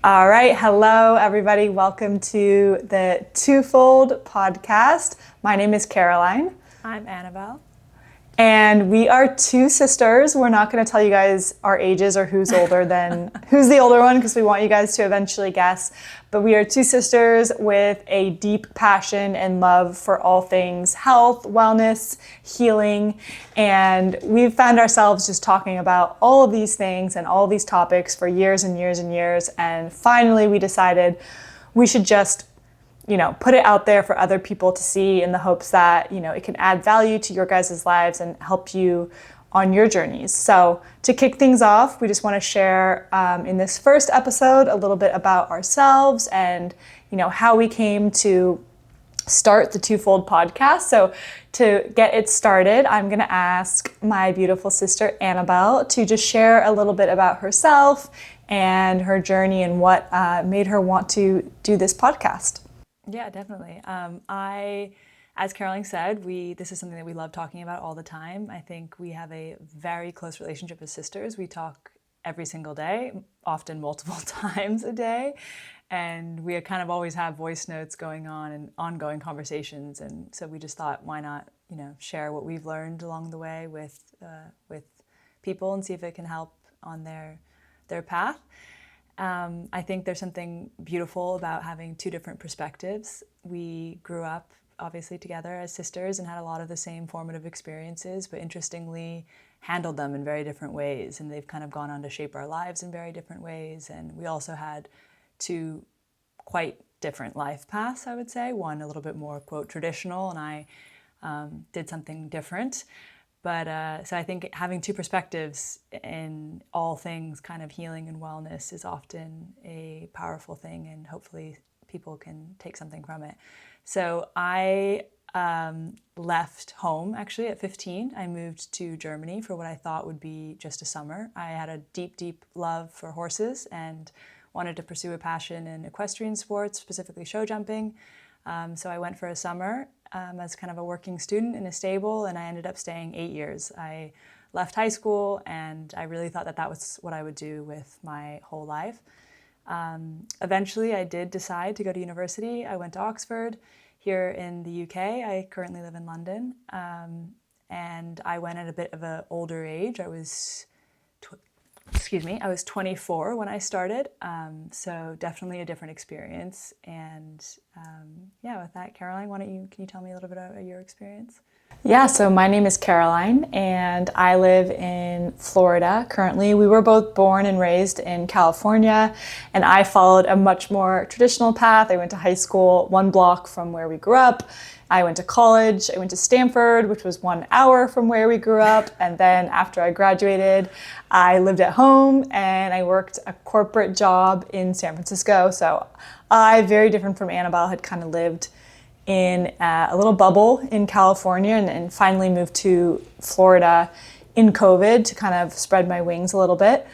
All right. Hello, everybody. Welcome to the TwoFold podcast. My name is Caroline. I'm Annabelle. And we are two sisters. We're not going to tell you guys our ages or who's older than who's the older one because we want you guys to eventually guess. But we are two sisters with a deep passion and love for all things health, wellness, healing. And we've found ourselves just talking about all of these things and all of these topics for years and years and years. And finally, we decided we should just put it out there for other people to see in the hopes that, it can add value to your guys' lives and help you on your journeys. So to kick things off, we just want to share in this first episode a little bit about ourselves and, how we came to start the TwoFold podcast. So to get it started, I'm going to ask my beautiful sister Annabelle to just share a little bit about herself and her journey and what made her want to do this podcast. Yeah, definitely. As Caroline said, this is something that we love talking about all the time. I think we have a very close relationship as sisters. We talk every single day, often multiple times a day. And we kind of always have voice notes going on and ongoing conversations. And so we just thought, why not, share what we've learned along the way with people and see if it can help on their path. I think there's something beautiful about having two different perspectives. We grew up obviously together as sisters and had a lot of the same formative experiences, but interestingly handled them in very different ways. And they've kind of gone on to shape our lives in very different ways. And we also had two quite different life paths, I would say. One a little bit more, quote, traditional, and I did something different. But so I think having two perspectives in all things kind of healing and wellness is often a powerful thing, and hopefully people can take something from it. So I left home actually at 15. I moved to Germany for what I thought would be just a summer. I had a deep, deep love for horses and wanted to pursue a passion in equestrian sports, specifically show jumping. So I went for a summer as kind of a working student in a stable, and I ended up staying 8 years. I left high school, and I really thought that was what I would do with my whole life. Eventually, I did decide to go to university. I went to Oxford here in the UK. I currently live in London, and I went at a bit of an older age. I was 24 when I started, so definitely a different experience. And with that, Caroline, can you tell me a little bit about your experience? Yeah, so my name is Caroline, and I live in Florida currently. We were both born and raised in California, and I followed a much more traditional path. I went to high school 1 block from where we grew up. I went to college. I went to Stanford, which was 1 hour from where we grew up. And then after I graduated, I lived at home and I worked a corporate job in San Francisco. So I, very different from Annabelle, had kind of lived in a little bubble in California and finally moved to Florida in COVID to kind of spread my wings a little bit.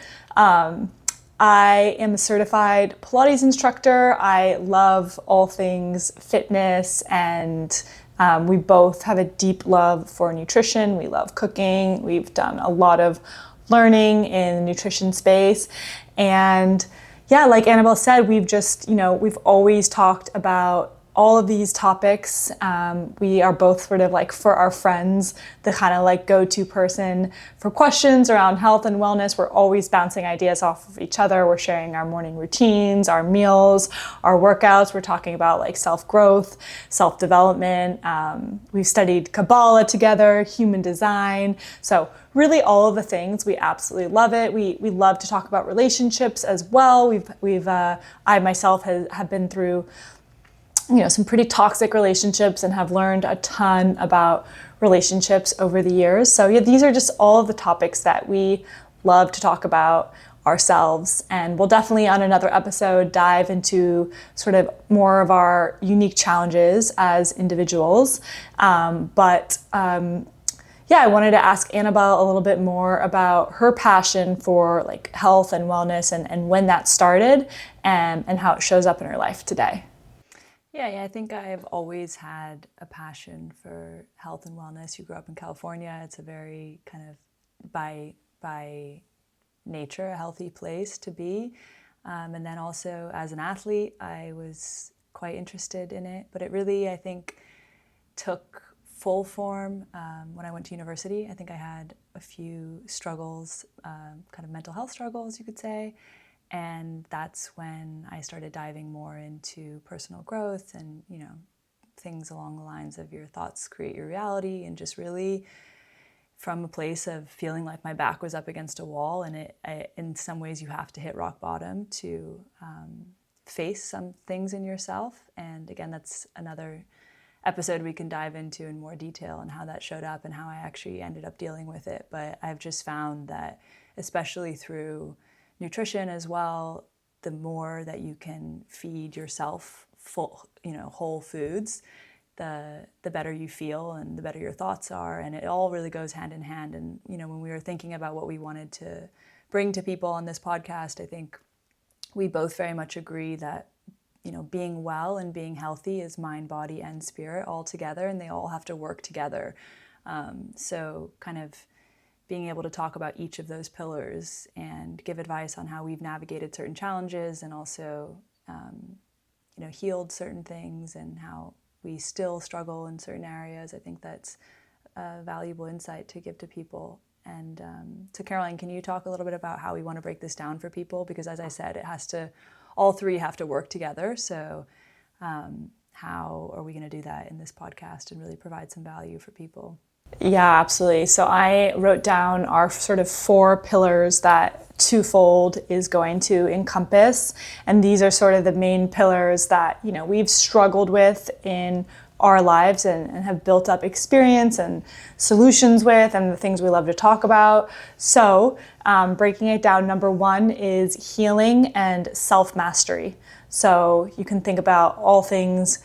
I am a certified Pilates instructor. I love all things fitness, and we both have a deep love for nutrition. We love cooking. We've done a lot of learning in the nutrition space. And yeah, like Annabelle said, we've always talked about all of these topics. We are both sort of like, for our friends, the kind of like go-to person for questions around health and wellness. We're always bouncing ideas off of each other. We're sharing our morning routines, our meals, our workouts. We're talking about like self-growth, self-development. We've studied Kabbalah together, human design. So really all of the things, we absolutely love it. We love to talk about relationships as well. I myself have been through some pretty toxic relationships and have learned a ton about relationships over the years. So yeah, these are just all of the topics that we love to talk about ourselves. And we'll definitely on another episode dive into sort of more of our unique challenges as individuals. I wanted to ask Annabelle a little bit more about her passion for like health and wellness and when that started and how it shows up in her life today. Yeah, I think I've always had a passion for health and wellness. You grew up in California. It's a very kind of by nature a healthy place to be. And then also as an athlete, I was quite interested in it. But it really, I think, took full form when I went to university. I think I had a few struggles, kind of mental health struggles, you could say. And that's when I started diving more into personal growth and, things along the lines of your thoughts create your reality, and just really from a place of feeling like my back was up against a wall. And in some ways you have to hit rock bottom to face some things in yourself. And again, that's another episode we can dive into in more detail and how that showed up and how I actually ended up dealing with it. But I've just found that, especially through nutrition as well, the more that you can feed yourself full, whole foods, the better you feel and the better your thoughts are. And it all really goes hand in hand. And, when we were thinking about what we wanted to bring to people on this podcast, I think we both very much agree that, being well and being healthy is mind, body, and spirit all together, and they all have to work together. So kind of being able to talk about each of those pillars and give advice on how we've navigated certain challenges and also, healed certain things and how we still struggle in certain areas. I think that's a valuable insight to give to people. And so Caroline, can you talk a little bit about how we want to break this down for people? Because as I said, all three have to work together. So how are we going to do that in this podcast and really provide some value for people? Yeah, absolutely. So I wrote down our sort of 4 pillars that TwoFold is going to encompass. And these are sort of the main pillars that, we've struggled with in our lives and have built up experience and solutions with, and the things we love to talk about. So breaking it down, number 1 is healing and self-mastery. So you can think about all things,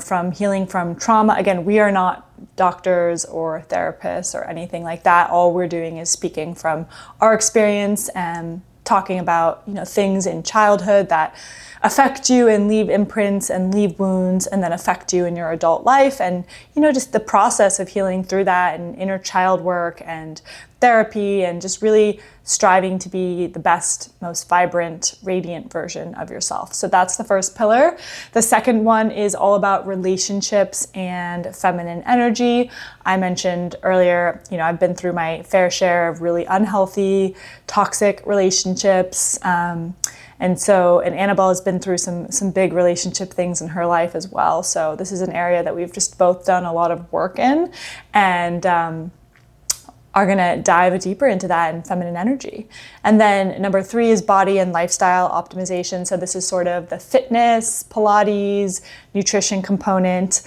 from healing from trauma. Again, we are not doctors or therapists or anything like that. All we're doing is speaking from our experience and talking about, things in childhood that affect you and leave imprints and leave wounds and then affect you in your adult life. And, just the process of healing through that and inner child work and therapy and just really striving to be the best, most vibrant, radiant version of yourself. So that's the first pillar. The second one is all about relationships and feminine energy. I mentioned earlier, I've been through my fair share of really unhealthy, toxic relationships. And Annabelle has been through some big relationship things in her life as well. So this is an area that we've just both done a lot of work in, and are going to dive deeper into that in feminine energy. And then number 3 is body and lifestyle optimization. So this is sort of the fitness, Pilates, nutrition component.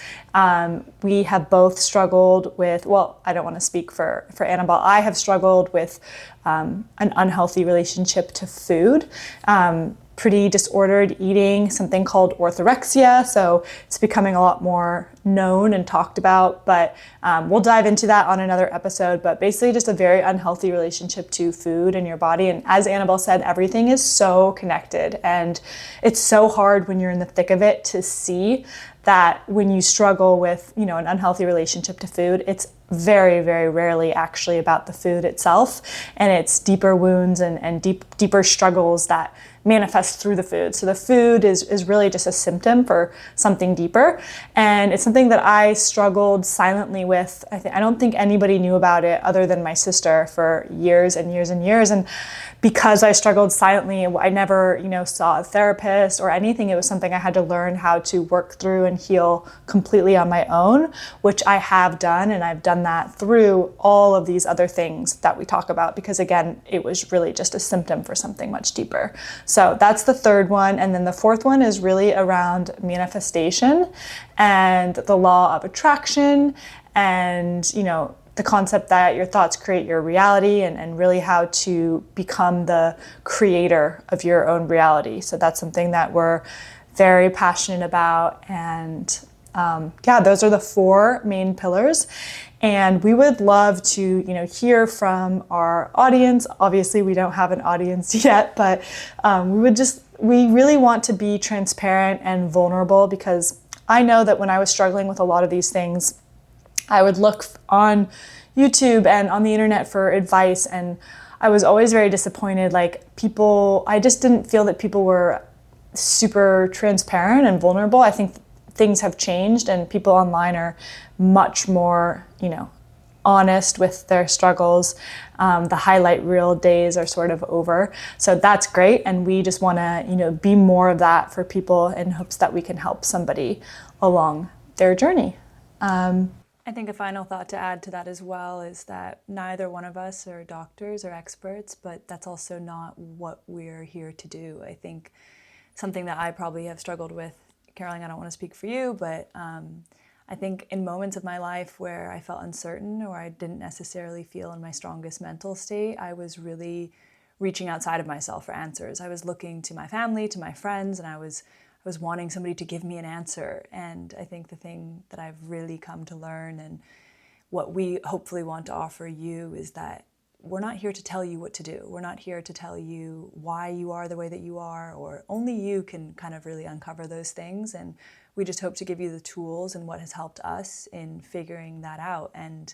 We have both struggled with, I don't want to speak for Annabelle. I have struggled with an unhealthy relationship to food. Pretty disordered eating, something called orthorexia. So it's becoming a lot more known and talked about, but we'll dive into that on another episode. But basically just a very unhealthy relationship to food and your body. And as Annabelle said, everything is so connected, and it's so hard when you're in the thick of it to see that when you struggle with, an unhealthy relationship to food, it's very, very rarely actually about the food itself, and it's deeper wounds and deeper struggles that manifest through the food. So the food is really just a symptom for something deeper, and it's something that I struggled silently with. I don't think anybody knew about it other than my sister for years and years and years, and because I struggled silently, I never, saw a therapist or anything. It was something I had to learn how to work through and heal completely on my own, which I have done, and I've done that through all of these other things that we talk about, because again, it was really just a symptom for something much deeper. So that's the third one. And then the fourth one is really around manifestation and the law of attraction and, the concept that your thoughts create your reality, and really how to become the creator of your own reality. So that's something that we're very passionate about. And those are the 4 main pillars. And we would love to, hear from our audience. Obviously, we don't have an audience yet, but we really want to be transparent and vulnerable, because I know that when I was struggling with a lot of these things, I would look on YouTube and on the internet for advice, and I was always very disappointed. Like people, I just didn't feel that people were super transparent and vulnerable. I think things have changed and people online are much more, honest with their struggles. The highlight reel days are sort of over. So that's great. And we just want to, be more of that for people in hopes that we can help somebody along their journey. I think a final thought to add to that as well is that neither one of us are doctors or experts, but that's also not what we're here to do. I think something that I probably have struggled with, Caroline, I don't want to speak for you, but I think in moments of my life where I felt uncertain or I didn't necessarily feel in my strongest mental state, I was really reaching outside of myself for answers. I was looking to my family, to my friends, and I was wanting somebody to give me an answer. And I think the thing that I've really come to learn and what we hopefully want to offer you is that we're not here to tell you what to do. We're not here to tell you why you are the way that you are, or only you can kind of really uncover those things. And we just hope to give you the tools and what has helped us in figuring that out. And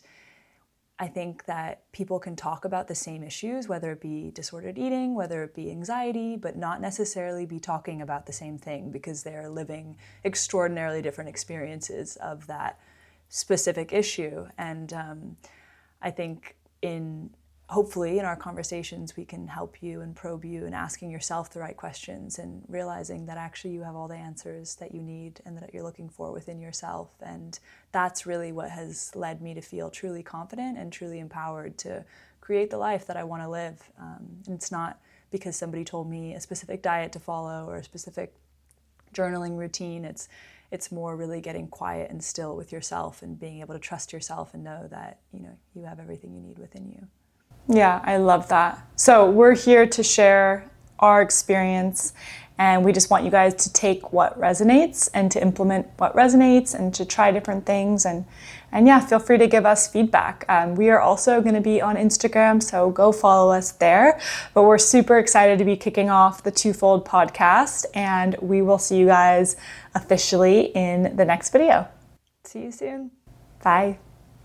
I think that people can talk about the same issues, whether it be disordered eating, whether it be anxiety, but not necessarily be talking about the same thing because they're living extraordinarily different experiences of that specific issue. And I think hopefully in our conversations we can help you and probe you in asking yourself the right questions and realizing that actually you have all the answers that you need and that you're looking for within yourself. And that's really what has led me to feel truly confident and truly empowered to create the life that I want to live. And it's not because somebody told me a specific diet to follow or a specific journaling routine. It's more really getting quiet and still with yourself and being able to trust yourself and know that you have everything you need within you. Yeah, I love that. So we're here to share our experience, and we just want you guys to take what resonates and to implement what resonates and to try different things. And yeah, feel free to give us feedback. We are also going to be on Instagram, so go follow us there. But we're super excited to be kicking off the TwoFold podcast, and we will see you guys officially in the next video. See you soon. Bye.